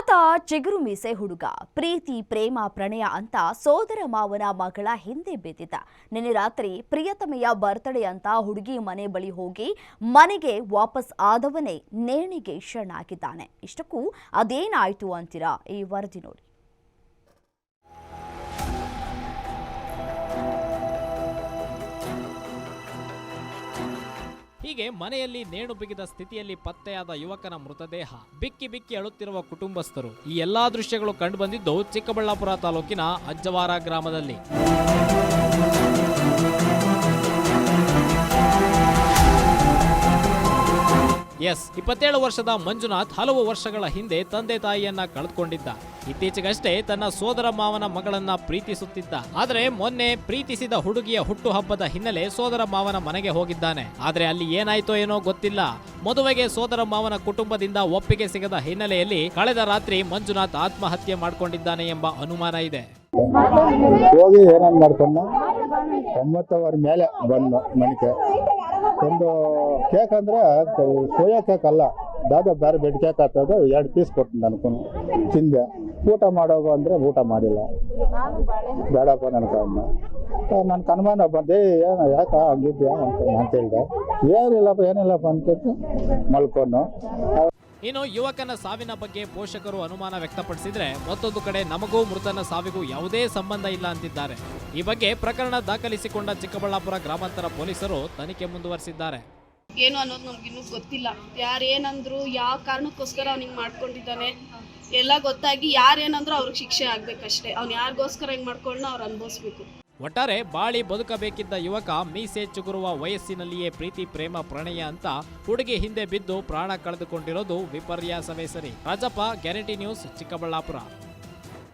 ಆತ ಚಿಗುರು ಮೀಸೆ ಹುಡುಗ ಪ್ರೀತಿ ಪ್ರೇಮ ಪ್ರಣಯ ಅಂತ ಸೋದರ ಮಾವನ ಮಗಳ ಹಿಂದೆ ಬಿದ್ದಿದ್ದ. ನಿನ್ನೆ ರಾತ್ರಿ ಪ್ರಿಯತಮೆಯ ಬರ್ತ್ಡೇ ಅಂತ ಹುಡುಗಿ ಮನೆ ಬಳಿ ಹೋಗಿ ಮನೆಗೆ ವಾಪಸ್ ಆದವನೇ ನೇಣಿಗೆ ಶರಣಾಗಿದ್ದಾನೆ. ಇಷ್ಟಕ್ಕೂ ಅದೇನಾಯ್ತು ಅಂತೀರಾ? ಈ ವರದಿ ನೋಡಿ. ಹೀಗೆ ಮನೆಯಲ್ಲಿ ನೇಣು ಬಿಗಿದ ಸ್ಥಿತಿಯಲ್ಲಿ ಪತ್ತೆಯಾದ ಯುವಕನ ಮೃತದೇಹ ಬಿಕ್ಕಿ ಬಿಕ್ಕಿ ಅಳುತ್ತಿರುವ ಕುಟುಂಬಸ್ಥರು. ಈ ಎಲ್ಲಾ ದೃಶ್ಯಗಳು ಕಂಡುಬಂದಿದ್ದು ಚಿಕ್ಕಬಳ್ಳಾಪುರ ತಾಲೂಕಿನ ಅಜ್ಜವಾರ ಗ್ರಾಮದಲ್ಲಿ. ಎಸ್ 27 ವರ್ಷದ ಮಂಜುನಾಥ್ ಹಲವು ವರ್ಷಗಳ ಹಿಂದೆ ತಂದೆ ತಾಯಿಯನ್ನ ಕಳೆದುಕೊಂಡಿದ್ದ. ಇತ್ತೀಚೆಗಷ್ಟೇ ತನ್ನ ಸೋದರ ಮಾವನ ಮಗಳನ್ನ ಪ್ರೀತಿಸುತ್ತಿದ್ದ. ಆದರೆ ಮೊನ್ನೆ ಪ್ರೀತಿಸಿದ ಹುಡುಗಿಯ ಹುಟ್ಟುಹಬ್ಬದ ಹಿನ್ನೆಲೆ ಸೋದರ ಮಾವನ ಮನೆಗೆ ಹೋಗಿದ್ದಾನೆ. ಆದ್ರೆ ಅಲ್ಲಿ ಏನಾಯ್ತೋ ಏನೋ ಗೊತ್ತಿಲ್ಲ. ಮದುವೆಗೆ ಸೋದರ ಮಾವನ ಕುಟುಂಬದಿಂದ ಒಪ್ಪಿಗೆ ಸಿಗದ ಹಿನ್ನೆಲೆಯಲ್ಲಿ ಕಳೆದ ರಾತ್ರಿ ಮಂಜುನಾಥ್ ಆತ್ಮಹತ್ಯೆ ಮಾಡಿಕೊಂಡಿದ್ದಾನೆ ಎಂಬ ಅನುಮಾನ ಇದೆ. ಹೋಗಿ ಏನೇನು ಮಾಡ್ಕೊಂಡ 9 ಅವರ್ ಮೇಲೆ ಬಂದು ಮನೆಗೆ ಒಂದು ಕೇಕ್ ಅಂದರೆ ಸೋಯಾ ಕೇಕ್ ಅಲ್ಲ, ದಾದಾ ಬೇರೆ ಬೆಡ್ ಕೇಕ್ ಆಗ್ತದೆ. 2 ಪೀಸ್ ಕೊಟ್ಟು ಅನ್ಕೊಂಡು ತಿಂದೆ. ಊಟ ಮಾಡೋಗು ಅಂದರೆ ಊಟ ಮಾಡಿಲ್ಲ. ಬೇಡಪ್ಪ ನನ್ಕೊಂಡು ನನ್ನ ಅನುಮಾನ ಬಂದೆ, ಏನು ಯಾಕೆ ಹಂಗಿದ್ಯಾ ಅಂತ ಹೇಳಿದೆ. ಏನಿಲ್ಲಪ್ಪ ಅಂತ ಮಲ್ಕೊಂಡು. ಇನ್ನು ಯುವಕನ ಸಾವಿನ ಬಗ್ಗೆ ಪೋಷಕರು ಅನುಮಾನ ವ್ಯಕ್ತಪಡಿಸಿದ್ರೆ, ಮತ್ತೊಂದು ಕಡೆ ನಮಗೂ ಮೃತನ ಸಾವಿಗೂ ಯಾವುದೇ ಸಂಬಂಧ ಇಲ್ಲ ಅಂತಿದ್ದಾರೆ. ಈ ಬಗ್ಗೆ ಪ್ರಕರಣ ದಾಖಲಿಸಿಕೊಂಡ ಚಿಕ್ಕಬಳ್ಳಾಪುರ ಗ್ರಾಮಾಂತರ ಪೊಲೀಸರು ತನಿಖೆ ಮುಂದುವರಿಸಿದ್ದಾರೆ. ಏನು ಅನ್ನೋದು ನಮ್ಗಿನ್ನೂ ಗೊತ್ತಿಲ್ಲ. ಯಾರೇನಂದ್ರು, ಯಾವ ಕಾರಣಕ್ಕೋಸ್ಕರ ಅವ್ನಿಗೆ ಮಾಡ್ಕೊಂಡಿದ್ದಾನೆ ಎಲ್ಲ ಗೊತ್ತಾಗಿ ಯಾರೇನಂದ್ರು ಅವ್ರಿಗೆ ಶಿಕ್ಷೆ ಆಗ್ಬೇಕಷ್ಟೇ. ಅವ್ನು ಯಾರಿಗೋಸ್ಕರ ಹಿಂಗೆ ಮಾಡ್ಕೊಂಡು ಅವ್ರು ಅನುಭವಿಸ್ಬೇಕು. ಒಟ್ಟಾರೆ ಬಾಳಿ ಬದುಕಬೇಕಿದ್ದ ಯುವಕ ಮೀಸೆ ಚುಗುರುವ ವಯಸ್ಸಿನಲ್ಲಿಯೇ ಪ್ರೀತಿ ಪ್ರೇಮ ಪ್ರಣಯ ಅಂತ ಹುಡುಗಿ ಹಿಂದೆ ಬಿದ್ದು ಪ್ರಾಣ ಕಳೆದುಕೊಂಡಿರೋದು ವಿಪರ್ಯಾಸವೇ ಸರಿ. Rajappa, guarantee news, Chikkaballapur.